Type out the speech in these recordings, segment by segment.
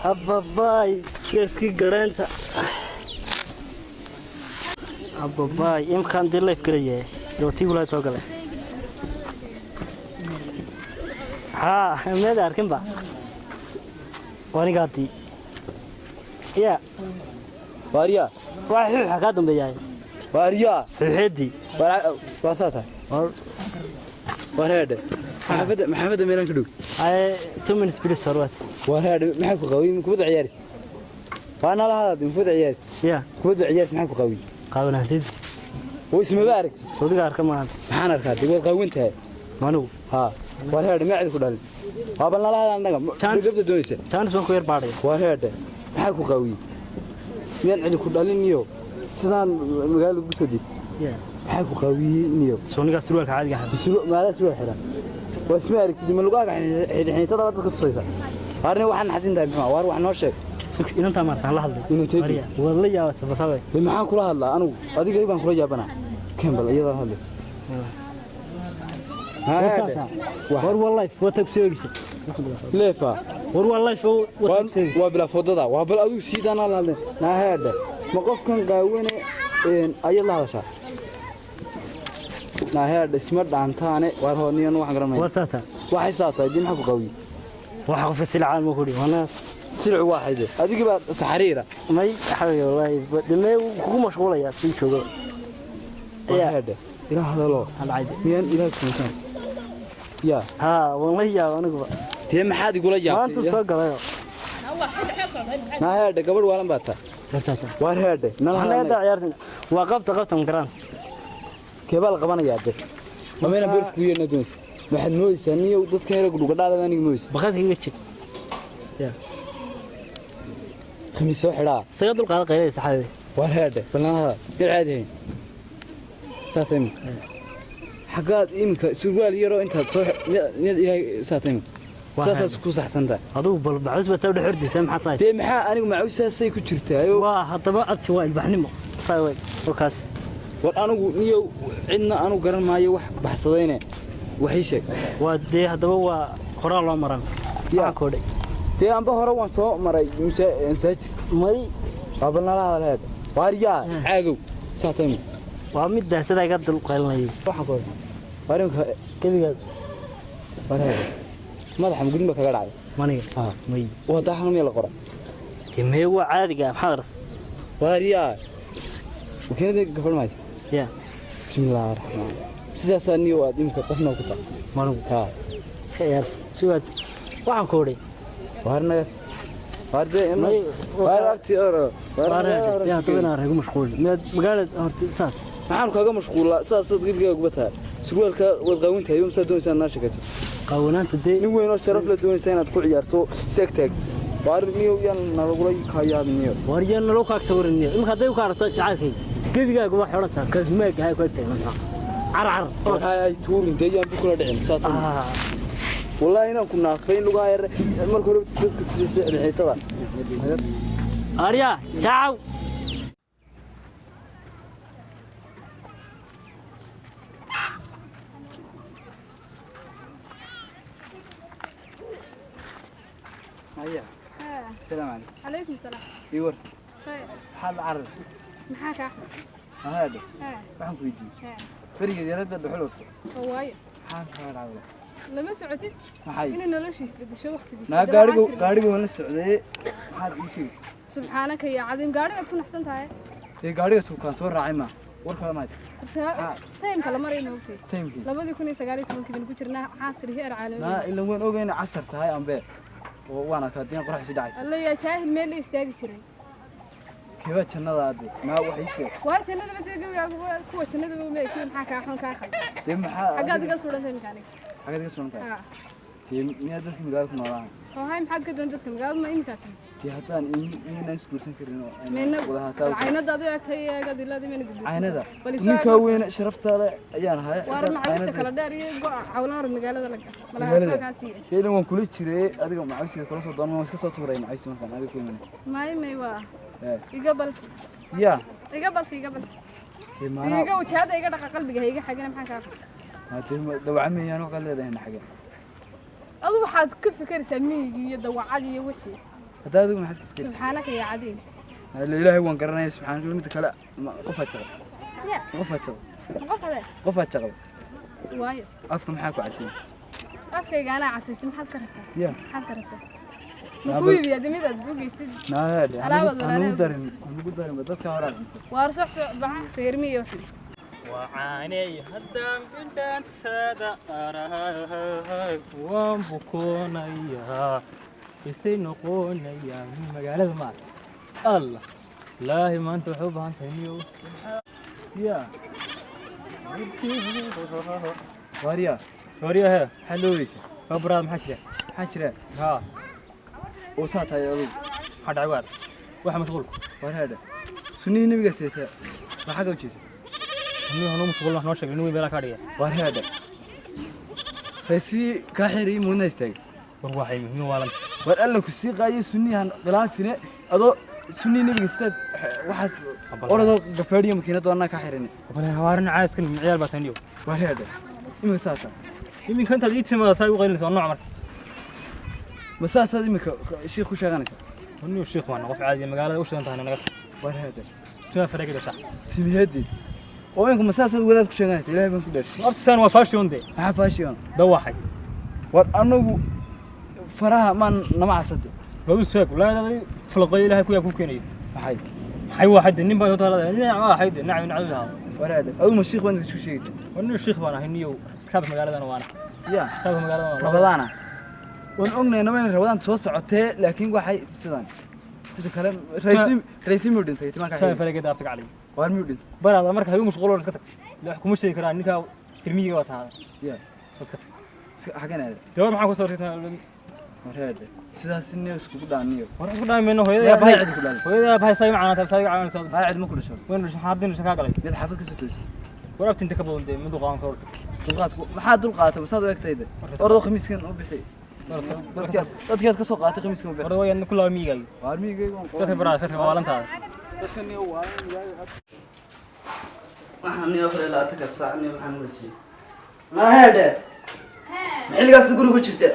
أبا باي كيسكي قرنتا أبا باي إمكان دي لايف كريه لو تيجي ولا توقله ها ماذا أركن با وأنا قاعدي يا واريا واحد حكادم بيجاي واريا الحدي واساتا وارهاد محمد ميلان كدو هاي 2 minutes بلس هروات وارهاد محكو قوي كبد عياري وانا لا هذا مفود عياري يا كبد عياري محكو قوي قاونا هديد واسمه بارك سودي أركن ما maxaan arkaa dib qawinta مانو ha warheed macad ku dhalin waaba la lahayn anaga gabadha doonaysa chance baan ku yar baadhay warheed maxaa ku qawi meel cid ku dhalin iyo sidaan magaalo ugu soo dib maxaa ku qawi iyo sooniga surwaalka caadiga ah bisu maala soo xira wasma aragtid ma lugaaga xidhxidhada dadka tusaysa arrin waxaan xadin tahay maxaa war wax noo sheeg inta martaan la hadlay inuu teedi wala yaaba sabasabay maxaan kula hadlaa anigu adiga baan kula yaabanaa كمبل iyada hadlay war wallahi foto kusoogisay leefa war wallahi waa bila fodada waa bal adigu siidana la hadlay naaheeda ma qofkan qaawene ayad la hadashaa naaheeda isma dhaantaane war hooniyan waxaan garanay wasata waxay saatay din xaq qawi waxa qof silcaan ma kudi wana silcu waaxide adiga baa saxariira may xawiyo wallahi damay kugu mashquulaya si joogo هذا إلى هذا الله العادي مين إلى كنتم يا ها والله يا أنا قبل هي ما حد يقول يا ما أنتم صقّا ما هذا قبل ولا باتا وار هذا أنا هذا عيارتنا وقفت مكران كيبال قبنا يا ده ما أنا بيرس كويه ندونس ما حد مويس يعني وضد كهرة قلوا قد هذا ما نيجي بخاطر هيك يا خميس وحلا سيد القاضي قيل سحابي وار هذا فلان هذا العادي ساتم حقات إمك سؤال يرو أنت صح يا ساتم ساس كوس أحسن ده هذا بالعزبة تود حردي تم حطاي في محا أنا معوس ساسي كتشرتها واه طبعا أبتي البحنمو صاوي وكاس وأنا نيو عندنا أنا قرن معي وح بحثينه وحيشك ودي هذا هو قرار الله مرام يا كودي تي أنا بهرا وانسو مري إنسات ماي قبلنا لا هذا واريا عاقو ساتم وامد ده سدا قد القيلناي waxa qoy warinka kaliya wareer madaxa mugudin ba kaga dhacay maniga may wada xanuun la qora kimee waa caadiga maxaad wariya وكذا قبل ما يا بسم الله الرحمن الرحيم سياساني واد imka qofna ku taa manu ha khayr suwad waxaan koodhay warna warde imay wararti oro wararti ya tabana reego mashquul magaalada horta saas maxaan kaaga mashquulaa saas gilgiga gubataa surwaalka wad qaawinta ayuu sa doonaysaa naashigata qaawanaanta dee nin weyn oo sharaf la doonaysaa inaad ku ciyaarto seegtag warniyo yan nalagula kayaabniyo wariyaan naloo kaag sawirniyo imka haday u kaarto jacalkay gilgiga guba xorata kasmeeg hay ku tagna carar ay tuurin deeyaan bukula dhicin saatan wallahi inaan ku naafay lugaa yar markii hore dadka xiitada arya ciao هيا السلام عليكم عليكم السلام يور خير حال عرض محاك هذا waxaan ku weydiiyay fariga yarada dhuxul oo waayo maxaan ka raacay lama socotid maxay in noloshiis bedesho waqtigiisa na gaariga waan la socday maxaad ii sheegay subxaanaka ya cadiim gaariga ku naxsan tahay ee gaariga soo kaan soo raacay ma war kala maad time kala marayna waqti timekii 2019 kii ku jirnaa casri heer caalami na ila waan ogeyn casar tahay ambe oo waana ka diin qorax si dhacay alla ya jaahil meel istaagi jiray kiba jannada aad ma wax ii sheeg waa jannada ma tagay kuwa jannada ma meekin maxaa ka xun ka xal de maxaa xagaad iga soo dhantay makaani xagaad iga soo dhantay miyaa dadka magaalada ku noolaan oo hay maxaad ka doon dadka magaalada ma imkaas tii hataan inaan iskuursan karin oo wada hataa aynada adiga agtay eega dilada meen dib aynada ninka weyn sharaftaada ayaan ahay waran macaysta kala dheer iyo cawlaan magaalada laga malaha ka sii sheedan waan kula jiray adiga macaysta kala soo doonmo iska soo tuuray macaysta markaan adiga ku iman may waa iga bal ya iga bal iga wajahada iga dhaqa qalbiga iga xagina maxaan ka هذا دواعمي أنا قال لي هنا حاجة adu waxaad ka fikiraysaa miyiga iyo dawacada iyo wixii hadda adigu maxaad ka fikirtaa subxaanaka ya cadiin ilaahay waan garanaya subxaanaka mid kale qof aad taqo ya qof aad taqo qof aad taqo waayo afka maxaa ku casay afkayga anaa casaysan maxaad ka rabtaa ya maxaad ka rabtaa mukuubi adimida duugaysid naada alaabad anugu darin dadka hore waar sox baxa reermiyo وعاني هدام بنت سادة أراي وانبكونيا يستينقونيا من مقالة ما الله الله ما أنت حبها أنت هنيو يا واريا وريها حلويسة كبرى محشرة حشرة ها وساطها يا أبو حد عوار واحد مشغول وهذا سنين النبي قصيتها ما حاجة وجيسة هنو مشغول نحن نشغل نوي بلا كارية وهذا فسي كاحري مو نستاج وروحي منو والله وقال لك السيقة سني هن قلال فينا أضو سني النبي قصيت وحس أرضو قفاري مكينة وانا كاحريني ولا هوارنا عايز كل عيال باتنيو وهذا إما ساطة يمكن كنت هديت ما تساوي غير نسوي عمر مساسة دي شيخ وش أغانك هنو الشيخ وانا وفي عادي مقالة وش أنت هنا نقص وهذا شو فرق ده صح تمهدي وينكم مساسة ولادك وش أغانك إلهي بنكو دارش أبتسان وفاشيون دي حفاشيون ده واحد وأنو فراها ما نمع صدق لو ساق ولا فلقي لها كويا كوكيني حي حي واحد النبى هذا نعم واحد نعم لها وهذا أول ما الشيخ وينك شو شيء ونو الشيخ وانا هنيو شاب مقالة وانا يا شاب مقالة رمضان ونقولنا إنه من رمضان توسع عتاه لكن واحد سدان هذا كلام رئيسي مودين تيجي ما شايف كان فرق ده أفتك عليه وار مودين برا هذا مركز هو مشغول ولا سكتك لا حكومة شيء كرا نكا كلمية وقت هذا يا سكتك حكينا هذا دوام معك وصورتنا وهذا سدان سنة وسكوب دانيو ورح كنا منه لا هذا ما باي يعد كلها وهذا باي ساي معنا تبي ساي معنا ساي ما يعد ما كل شيء وين مش حاضين مش كاقلي قد حافظ كسوتش ولا بتنت كبول دي من دقان صورتك دلقاتك ما حد دلقاته بس هذا وقت هيدا أرضو خميس كان أبحي dadkaad ka soo qaatay khamiiska ورا وين كلها ميجاي waarmigay كتب برا كتب والنتا waxaan iyo afar ilaa tan saacni waxaan u rajay ma hada xilligaas guriga ku jirta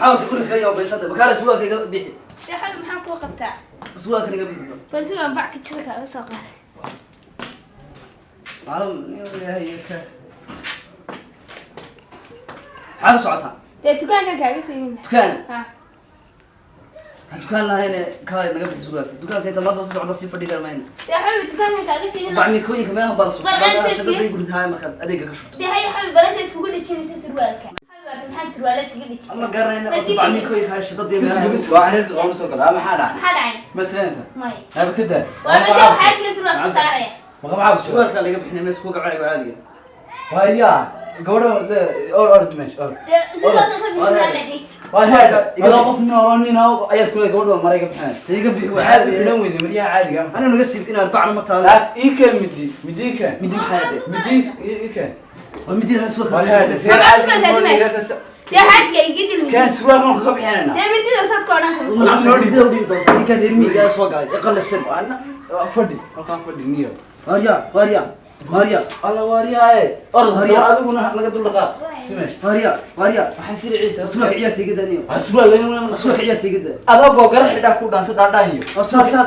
xawta guriga iyo baysada bakaala suuqa ka bixi saxab maxaan ku qabtaa suuqa ka bixi bal suuqa bac ka jira ka soo qaad maalam iyo ilaahay ka xaal socota dukaanka kaaga soo yimid dukaan ha dukaan lahayn kaale naga bixi suuqa dukaanka inta maanta soo socda si fadhi garmayn saxab dukaanka kaaga soo yimid bacmi kooyinka meelaha bal soo shaqada guriga hay marka adeega ka shubto hay xabib balas isku dhijinaysa sirwaalka xabib maxaa sirwaalka iga dhijin ama garanayna bacmi kooyinka hay shaqada meelaha waa xiriirka qoom soo gala maxaa dhacay maxaa dhacay maslanaysa may haba kada waa ma joog xaajiga sirwaalka saaraya ma qabaa suuqa laga bixinay mees ku gacay caadiga وهي قولوا أرد مش أرد sirwaalka xabib وهذا إذا قفنا ونينا أيات كلها قولوا مريقة بحنا تيجي بيحو عادي عادي نوي مريها عادي قام انا نقسم إن أربعة ما تعرف لا إيكل مدي كان مدي حياتي مدي إيكل ومدي لها سوق وهذا سير عادي يا حاجه يجي المدي كان سوار ما خلق بحنا ده مدي وصاد كوران ومن عم نودي ده ودي بتوع اللي كان يرمي جالس وقع يقلب سن وأنا فدي كان فدي نيو واريا الله واريا أرض هريا هذا كنا نقدر لقاء تمش واريا حنسير عيسى سوق عيالتي جدا نيو سوار لين سوق عيالتي جدا هذا قرش حدا كودان تدعانيو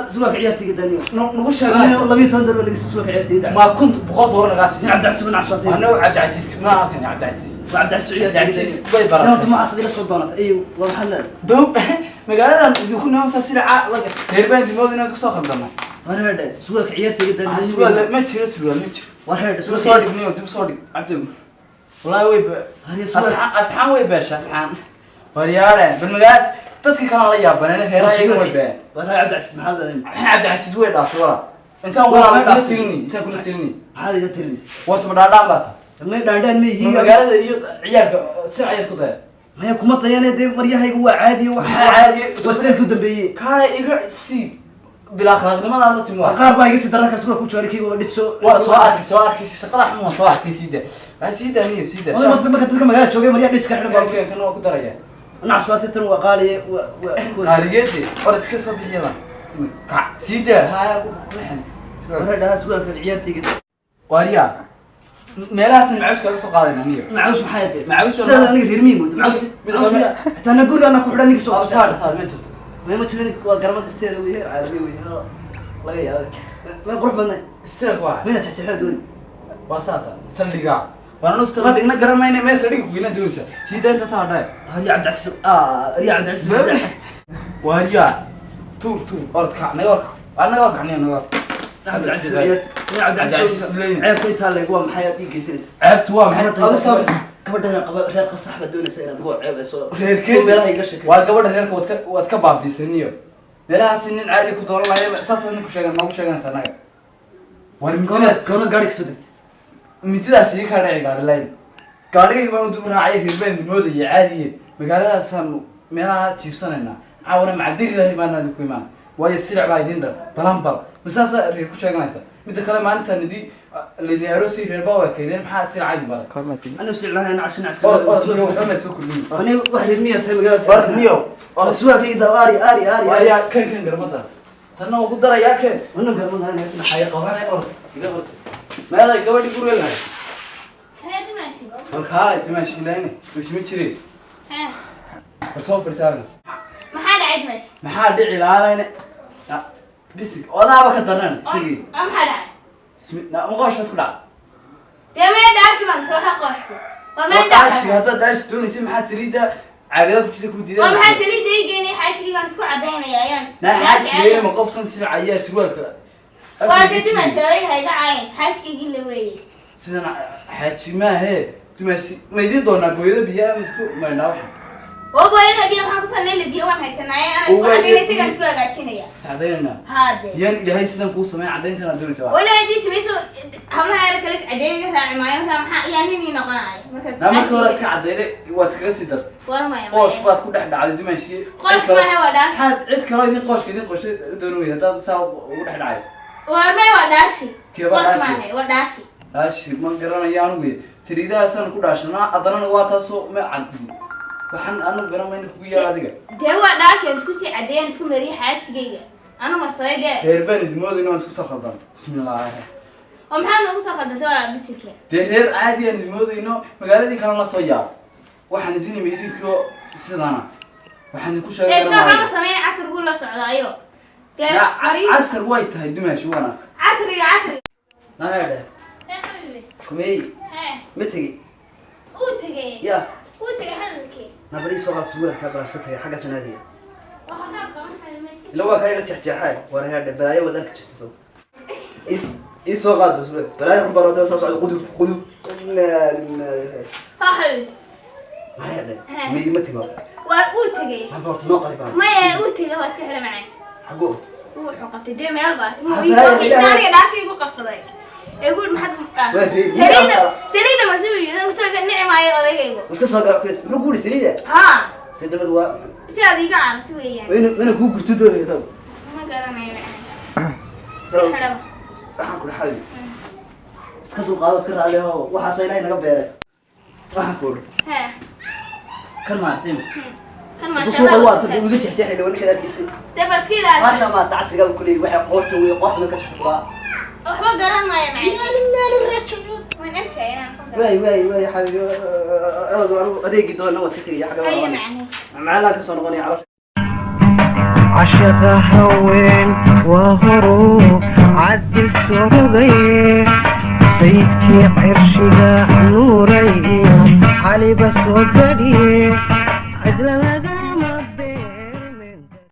سوق عيالتي جدا نيو نقول انا شغال والله بيتوندر ولا سوق عيالتي جدا ما كنت بقول دور نقاس عبد العزيز بن عصفاتي أنا وعبد العزيز ما كان عبد العزيز وعبد العزيز عبد العزيز عيالتي باي لا انت برا ما عصدي لا سلطانات ايوه والله حلال دو مقالة يكون هم سرعة لقى هربان دي موضوع ناس كسر خدمة وارهدا سوق عيالتي جدا سؤال ما تشيل سؤال ما تشيل وارهدا تبي سوق صادق نيو تبي صادق عبد والله ويب هريا سوق أصحان ويب باش أصحان ورياله بالمقاس تذكر كان الله يابا أنا في رأيي ويب وارهدا عبد العزيز محل عبد العزيز وين أصورة أنت ولا ما تلني أنت كل تلني هذا اللي تريس واسم دادان بات ما دادان ما هي مقالة عيالك سرعة يسكتها ما هي كم طيانة دي مريها هو عادي عادي وستيرك ودنبيه كان إيجا سي بلا خلاص ما لا نتموا قار باقي سدرك سوق كوتشاري كي وديت سو سؤال كيسي شقلا حمو سؤال كيسي ده سيدا ميو سيدا والله ما كنت تلقى مقالة شوقي مريها ديسك حنا بالك كان كانوا كتر يا انا عصباتي تن وقالي قاليتي ورد كيسو بيلا سيدا هاي نحن ورا ده سوق العيال تيجي واريا meelahaas macawis kaga soo qaadayna aniga معوس محياتي معوس سهل أنا غير ميمو معوس حتى أنا أقول أنا كحرة نيجي سوق صار ما جرت ما يمثلني قرمت استير وياه عربي وياه الله يا ما بروح بنا السلك واحد وين تحت حدود واساتا سلقا وانا نستغل دقنا قرمينا ما سلق وينا دوسا سيدا انت صار داي يا عبد العزيز يا عبد العزيز وهيا تور أرد كع نجار أنا نجار كعني نجار عبد العزيز يا عبد العزيز عيبت انت اللي قوام حياتي كيسيس عيبت وام هذا صار كبدنا رير صاحبه دون سير نقول عيب سو رير كيد ميلها يقشك وقبل ريرك وادك بابيسنيو ميلها سنين عادي كنت والله ساسا انك شيغان ما شيغان سناga كون gaari ka soo degtay mididaas ii ka dhacay gaari leen gaariga baan u dib raacay hirbeen moodaya caadiye magaaladaasaan meelaha jiifsanayna caawna macdir ilaahay baan ku imaan way sirc baa idin dhar balambal misaasa reer ku sheeganaysa mid kale maalinta nidii leedii arosi reer baa wakeeyeen maxaa sircay barak انا بسيع لها انا عشان عسكر انا سوق كلين انا واحد المية تهم قاس بارك نيو سواء كذا اري يا كان قرمتها تنا ugu daraya keen وانا قرمنا انا حي qabanay orod ila orod meelay gabadhi guriga lahayd هذا ماشي halkaa dimaashi leeyne wixii ma jiray soo firsaaran ما حدا عيد ماشي maxaa dhici laalayne bisig odaaba ka daran sigi ما حدا عيد na ma qoshad ku dhac ده ما يدعش من سوى قصته وما daashi يدعش hadda daashi doonaysa maxaa tirida caagada ku ku diiday وما حسلي ده يجيني حاجتي كان سوى عدينا يا يان na xaajiye ma qofkan silcaya surwaalka وادي ما شوي هيدا عين حاجتي يجي له وين sidan xaaji ma he dimaashi ma idin doonaa booyada biyaha mid ku maynaa waxa وابو انا بيا ما كنت اللي بيا وانا هيسناي انا سوى عدينا سكن سوى قاعدين saadaynaa هذا yan ilaahay sidan ku sameey cadeyntan doonaysa ولا عندي سبيسو همنا هاي كلاس عدينا راعي معايا ما يعني ني نقناي na marka hore iska cadeyday waad iskaga sii dar ورا ما qoosh baad ku dhex dhacday dimaashi قوش ما هو ده had cid kale idin qooshka idin qooshay doonay hadaad saa ugu dhex dhacayso ورا ما داشي Kee baa قوش daashi? ما هي وداشي daashi ma garanayo anigu tiriidaasan ku dhaashanaa adanana waa taasoo ma caddi waxaan anagu garanayna kugu yaal adiga ده هو داشي اسكو سي عدين اسكو مري حاجتي انا ما صايده reer baan idmooday inaan isku soo khaldan bismillah ومحمد ابو صخر ده ولا بسكه dee reer caadi aan idmoodayno magaaladii kale la soo yaab waxaan idin imeedinkiyo sidana waxaan ku ده sheegay استوى سمين عصر قول له سعدايو ده قريب casar way tahay dimaashi wana عصري ما هذا يا حبيبي كمي ها متى اوتغي يا اوتغي حلكي نبري صغار سوير كبر ستة حاجة سنادية وخلاص قام حلمتي لو كاي لك تحجحاي ورا هذا بلاي ودنك تشتسو إيش صغار بس بلاي خبر وتوصل صعد قدوف لا ها حبيبي ما هذا مي متى ما واوتغي ما بعرف ما قريب ما اوتغي هو سحر معي حقوق هو حقبت دي ميل باس مو هاي يقول لا. ثاني داشي يقول قبصدي يقول ما حد سريده ما سوي انا سوي نعم هاي odagaygo مش كسر قرأ كويس ما قولي سريدة ها سيد بدو si adiga aragti weeyaan وين أقول قلت دوري طب ma garanayo si xidhaba waxaan ku dhaxay iska dulqaado iska raaliyo waxa say ilaahay naga beeray waxaan ku ha kan ma artin kan ma dusuuqa shaa waa ka wiga jexjeexay loo ninka arkiisay dabaskiida maasha ma tacsiga kulay waxa qoorta way qoorta ka taxbaa waxba garanayo macay وين انت يا way xabiibi adeegi doona waa iska tagay xaga هيا waa معني macala ka soo noqonay carab عشق هوين وهرو عد السرغي سيدكي عرشها نوري علي بس وقري عدل هذا